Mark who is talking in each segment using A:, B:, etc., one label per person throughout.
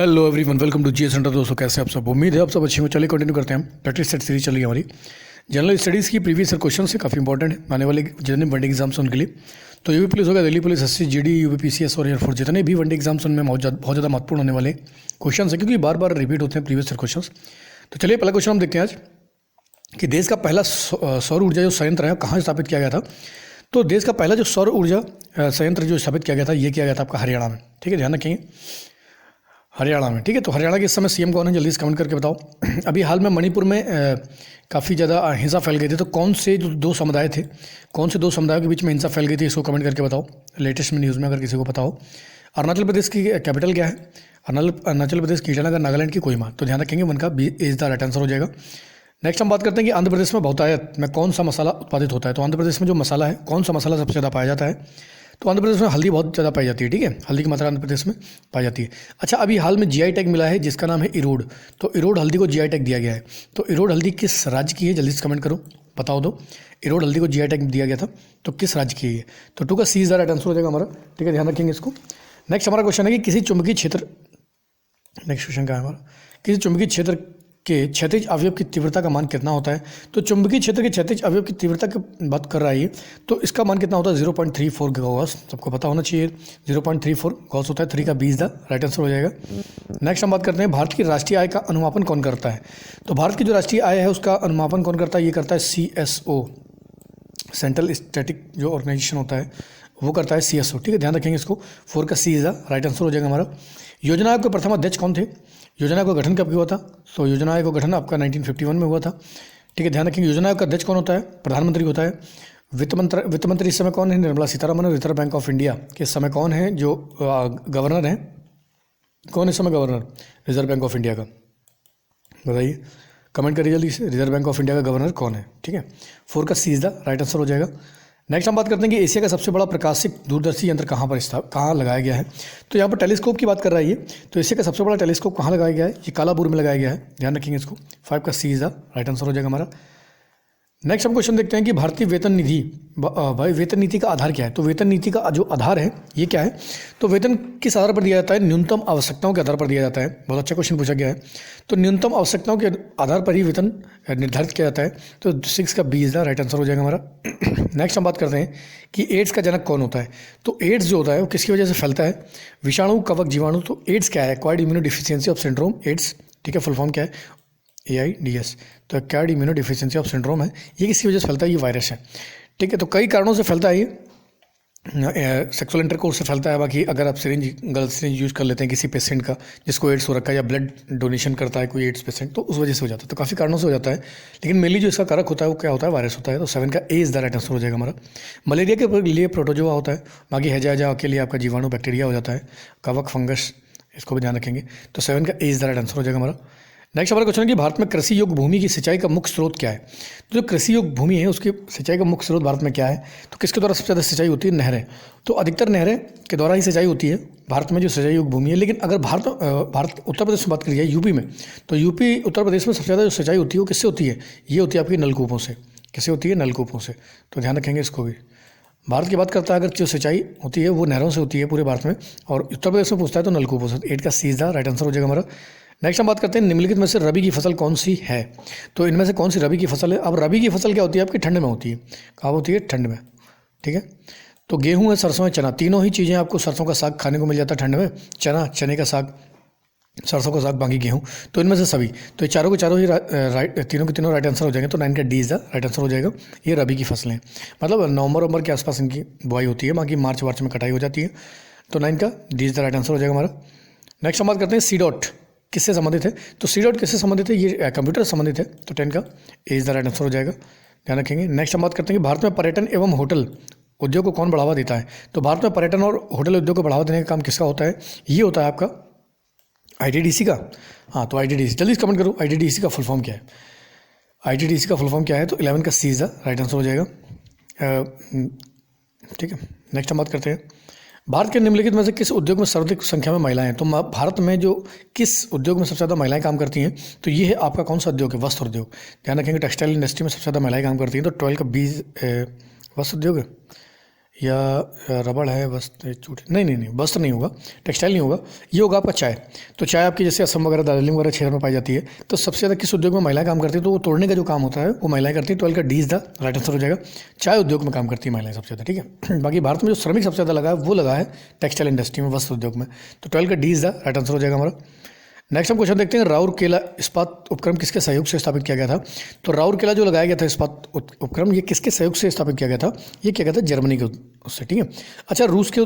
A: Hello everyone, welcome to GS center. दोस्तों कैसे हैं आप सब? उम्मीद है आप सब अच्छे हो। चलिए कंटिन्यू करते हैं। प्रैक्टिस सेट सीरीज चल रही है हमारी। जनरल स्टडीज़ की प्रीवियस क्वेश्चन से काफ़ी इंपॉर्टेंट है आने वाले जितने वनडे एग्जाम्स उनके लिए। तो यूपी पुलिस होगा, Delhi police, SC GD, UP PCS और एयरफोर्स, जितने भी वनडे एग्जाम्स उनमें बहुत ज़्यादा महत्वपूर्ण होने वाले क्वेश्चन है, क्योंकि बार बार रिपीट होते हैं प्रीवियस क्वेश्चन। तो चलिए पहला क्वेश्चन हम देखते हैं आज कि देश का पहला सौर ऊर्जा जो संयंत्र है कहाँ स्थापित किया गया था। तो देश का पहला जो सौर ऊर्जा संयंत्र जो स्थापित किया गया था, ये किया गया था आपका हरियाणा में। ठीक है, ध्यान रखेंगे, हरियाणा में। ठीक है, तो हरियाणा के इस समय सीएम कौन है, जल्दी से कमेंट करके बताओ। अभी हाल में मणिपुर में काफ़ी ज़्यादा हिंसा फैल गई थी, तो कौन से जो दो समुदाय थे, कौन से दो समुदायों के बीच में हिंसा फैल गई थी, इसको कमेंट करके बताओ लेटेस्ट में न्यूज़ में, अगर किसी को पता हो। अरुणाचल प्रदेश की कैपिटल क्या है? अरुणाचल प्रदेश की ईटानगर, नागालैंड की कोहिमा। तो ध्यान रखेंगे, वन का B is the right answer हो जाएगा। नेक्स्ट हम बात करते हैं कि आंध्र प्रदेश में बहुतायत में कौन सा मसाला उत्पादित होता है। तो आंध्र प्रदेश में जो मसाला है, कौन सा मसाला सबसे ज़्यादा पाया जाता है? तो आंध्र प्रदेश में हल्दी बहुत ज़्यादा पाई जाती है। ठीक है, हल्दी की मात्रा आंध्र प्रदेश में पाई जाती है। अच्छा, अभी हाल में जीआई टैग मिला है जिसका नाम है इरोड। तो इरोड हल्दी को जीआई टैग दिया गया है। तो इरोड हल्दी किस राज्य की है, जल्दी से कमेंट करो, बताओ दो। इरोड हल्दी को जीआई टैग दिया गया था, तो किस राज्य की है? तो टू का सी इज द राइट आंसर हो जाएगा हमारा। ठीक है, ध्यान रखेंगे इसको। नेक्स्ट हमारा क्वेश्चन है कि किसी चुंबकीय क्षेत्र, नेक्स्ट क्वेश्चन का है हमारा, किसी चुंबकीय क्षेत्र के क्षैतिज अवयव की तीव्रता का मान कितना होता है? तो चुंबकीय क्षेत्र के क्षैतिज अवयव की तीव्रता की बात कर रहा है ये, तो इसका मान कितना होता है? 0.34 गॉस। सबको पता होना चाहिए 0.34 गॉस होता है। 3 का 20 द राइट आंसर हो जाएगा। नेक्स्ट हम बात करते हैं भारत की राष्ट्रीय आय का अनुमापन कौन करता है। तो भारत की जो राष्ट्रीय आय है उसका अनुमापन कौन करता है? ये करता है CSO, सेंट्रल स्टैटिक जो ऑर्गेनाइजेशन होता है वो करता है CSO। ठीक है, ध्यान रखेंगे इसको। 4 का सी इज द राइट आंसर हो जाएगा हमारा। योजना आयोग के प्रथम अध्यक्ष कौन थे? योजना आयोग का गठन कब हुआ था? तो योजना आयोग का गठन आपका 1951 में हुआ था। ठीक है, ध्यान रखेंगे। योजना आयोग का अध्यक्ष कौन होता है? प्रधानमंत्री होता है। वित्त मंत्री इस समय कौन है? Nirmala Sitharaman. Reserve bank of India के समय कौन है जो गवर्नर हैं? कौन इस समय governor reserve bank of India का? बताइए, कमेंट करिए जल्दी से, रिजर्व बैंक ऑफ इंडिया का गवर्नर कौन है? ठीक है, 4 का सी इज द राइट आंसर हो जाएगा। नेक्स्ट हम बात करते हैं कि एशिया का सबसे बड़ा प्रकाशिक दूरदर्शी यंत्र कहाँ लगाया गया है। तो यहाँ पर टेलीस्कोप की बात कर रहा है ये। तो एशिया का सबसे बड़ा टेलीस्कोप कहाँ लगाया गया है? ये कालाबूर में लगाया गया है। ध्यान रखेंगे इसको। 5 का सी इज द राइट आंसर हो जाएगा हमारा। नेक्स्ट हम क्वेश्चन देखते हैं कि भारतीय वेतन निधि, भाई वेतन नीति का आधार क्या है? तो वेतन नीति का जो आधार है ये क्या है? तो वेतन किस आधार पर दिया जाता है? न्यूनतम आवश्यकताओं के आधार पर दिया जाता है। बहुत अच्छा क्वेश्चन पूछा गया है। तो न्यूनतम आवश्यकताओं के आधार पर ही वेतन निर्धारित किया जाता है। तो 6 का B is the right answer हो जाएगा हमारा। नेक्स्ट हम बात करते हैं कि एड्स का जनक कौन होता है। तो एड्स जो होता है वो किसकी वजह से फैलता है? विषाणु, कवक, जीवाणु। तो एड्स क्या है? Acquired immuno deficiency of syndrome, AIDS. ठीक है, फुल फॉर्म क्या है? AIDS। तो acquired immuno deficiency of syndrome है। ये किसकी वजह से फैलता है? ये वायरस है। ठीक है, तो कई कारणों से फैलता है ये। सेक्सुअल इंटरकोर्स से फैलता है। बाकी अगर आप गलत सिरिंज यूज़ कर लेते हैं किसी पेशेंट का जिसको एड्स हो रखा है, या ब्लड डोनेशन करता है कोई एड्स पेशेंट, तो उस वजह से हो जाता है। तो काफ़ी कारणों से हो जाता है, लेकिन मेनली जो इसका कारक होता है वो क्या होता है? वायरस होता है। तो 7 का ए इज द राइट आंसर हो जाएगा हमारा। मलेरिया के लिए प्रोटोजोआ होता है। बाकी हैजा के लिए आपका जीवाणु बैक्टीरिया हो जाता है। कवक, फंगस, इसको भी ध्यान रखेंगे। तो 7 का ए इज द राइट आंसर हो जाएगा हमारा। नेक्स्ट हमारा क्वेश्चन है कि भारत में कृषि योग्य भूमि की सिंचाई का मुख्य स्रोत क्या है। तो जो कृषि योग्य भूमि है उसकी सिंचाई का मुख्य स्रोत भारत में क्या है? तो किसके द्वारा सबसे ज़्यादा सिंचाई होती है? नहरें। तो अधिकतर नहरें के द्वारा ही सिंचाई होती है भारत में जो सिंचाई योग्य भूमि है। लेकिन अगर भारत उत्तर प्रदेश में बात करी जाए, यूपी में, तो यूपी उत्तर प्रदेश में सबसे ज़्यादा जो सिंचाई होती है वो किससे होती है? ये होती है आपकी नलकूपों से। किससे होती है? नलकूपों से। तो ध्यान रखेंगे इसको भी। भारत की बात करता है अगर जो सिंचाई होती है वो नहरों से होती है पूरे भारत में, और उत्तर प्रदेश में पूछता है तो नलकूपों से। 8 का सी इज द राइट आंसर हो जाएगा हमारा। नेक्स्ट हम बात करते हैं निम्नलिखित में से रबी की फसल कौन सी है। तो इनमें से कौन सी रबी की फसल है? अब रबी की फसल क्या होती है आपकी? ठंड में होती है। कहाँ होती है? ठंड में। ठीक है, तो गेहूं है, सरसों है, चना, तीनों ही चीज़ें आपको, सरसों का साग खाने को मिल जाता है ठंड में, चने का साग, सरसों का साग, बाकी गेहूं। तो इनमें से सभी, तो ये चारों के चारों ही तीनों के तीनों राइट आंसर हो जाएंगे। तो 9 का D is the right answer हो जाएगा। ये रबी की फसलें हैं, मतलब नवंबर के आसपास इनकी बुआई होती है, बाकी मार्च वार्च में कटाई हो जाती है। तो 9 का D is the right answer हो जाएगा हमारा। नेक्स्ट हम बात करते हैं सी डॉट किससे संबंधित है। तो सी डॉट किससे संबंधित है? ये कंप्यूटर से संबंधित है। तो 10 का ए इज द राइट आंसर हो जाएगा। ध्यान रखेंगे। नेक्स्ट हम बात करते हैं कि भारत में पर्यटन एवं होटल उद्योग को कौन बढ़ावा देता है। तो भारत में पर्यटन और होटल उद्योग को बढ़ावा देने का काम किसका होता है? ये होता है आपका ITDC का। हाँ, तो ITDC, जल्दी से कमेंट करो ITDC का फुल फॉर्म क्या है? ITDC का फुल फॉर्म क्या है? तो 11 का सी इज द राइट आंसर हो जाएगा। ठीक है, नेक्स्ट हम बात करते हैं भारत के निम्नलिखित में से किस उद्योग में सर्वाधिक संख्या में महिलाएं हैं। तो भारत में जो किस उद्योग में सबसे ज़्यादा महिलाएं काम करती हैं, तो ये है आपका कौन सा उद्योग है? वस्त्र उद्योग। ध्यान रखेंगे, टेक्सटाइल इंडस्ट्री में सबसे ज़्यादा महिलाएं काम करती हैं। तो 12 का 20 वस्त्र उद्योग है। या रबड़ है, वस्त्र, जूट, नहीं, वस्त्र नहीं होगा, टेक्सटाइल नहीं होगा, ये होगा आपका चाय। तो चाय आपकी जैसे असम वगैरह, दार्जिलिंग वगैरह क्षेत्र में पाई जाती है। तो सबसे ज़्यादा किस उद्योग में महिलाएं काम करती है, तो वो तोड़ने का जो काम होता है वो महिलाएं करती हैं। 12 का D is the right answer हो जाएगा। चाय उद्योग में काम करती है महिलाएं सबसे ज़्यादा, ठीक है। बाकी भारत में जो श्रमिक सबसे ज़्यादा लगा है वो लगा है टेक्सटाइल इंडस्ट्री में, वस्त्र उद्योग में। तो 12 का D is the right answer हो जाएगा हमारा। नेक्स्ट हम क्वेश्चन देखते हैं, राउरकेला इस्पात उपक्रम किसके सहयोग से स्थापित किया गया था। तो राउरकेला जो लगाया गया था इस्पात उपक्रम, ये किसके सहयोग से स्थापित किया गया था, ये किया गया था जर्मनी के उससे, ठीक है। अच्छा, रूस के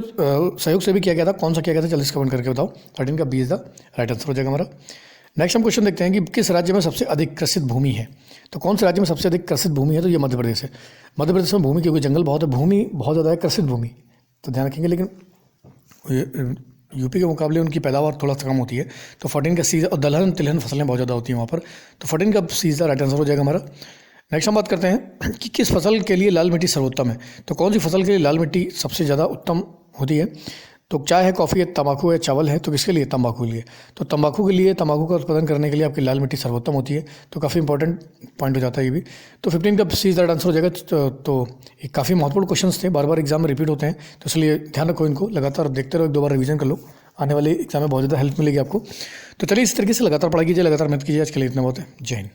A: सहयोग से भी किया गया था, कौन सा किया गया था, जल्दी से कमेंट करके बताओ। 13 का B is the right answer हो जाएगा हमारा। नेक्स्ट हम क्वेश्चन देखते हैं कि किस राज्य में सबसे अधिक कृषित भूमि है। तो कौन से राज्य में सबसे अधिक कृषित भूमि है, तो ये मध्य प्रदेश है। मध्य प्रदेश में भूमि, क्योंकि जंगल बहुत है, भूमि बहुत ज़्यादा है, कृषित भूमि, तो ध्यान रखेंगे। लेकिन यूपी के मुकाबले उनकी पैदावार थोड़ा सा कम होती है। तो 14 का सीज, और दलहन तिलहन फसलें बहुत ज़्यादा होती हैं वहाँ पर। तो 14 का सीज द राइट आंसर हो जाएगा हमारा। नेक्स्ट हम बात करते हैं कि किस फसल के लिए लाल मिट्टी सर्वोत्तम है। तो कौन सी फसल के लिए लाल मिट्टी सबसे ज़्यादा उत्तम होती है। तो चाय है, कॉफ़ी है, तंबाकू है, चावल है, तो किसके लिए, तंबाकू के लिए। तो तंबाकू के लिए, तंबाकू का उत्पादन करने के लिए आपकी लाल मिट्टी सर्वोत्तम होती है। तो काफ़ी इंपॉर्टेंट पॉइंट हो जाता है ये भी। तो 15 का सी दैट आंसर हो जाएगा। तो ये काफ़ी महत्वपूर्ण क्वेश्चंस थे, बार बार एग्जाम में रिपीट होते हैं, तो इसलिए ध्यान रखो इनको, लगातार देखते रहो, एक दो बार रिवीजन कर लो, आने वाले एग्जाम में बहुत ज़्यादा हेल्प मिलेगी आपको। तो चलिए इस तरीके से लगातार पढ़ाई कीजिए, लगातार मेहनत कीजिए। आज के लिए इतना बहुत है। जय हिंद।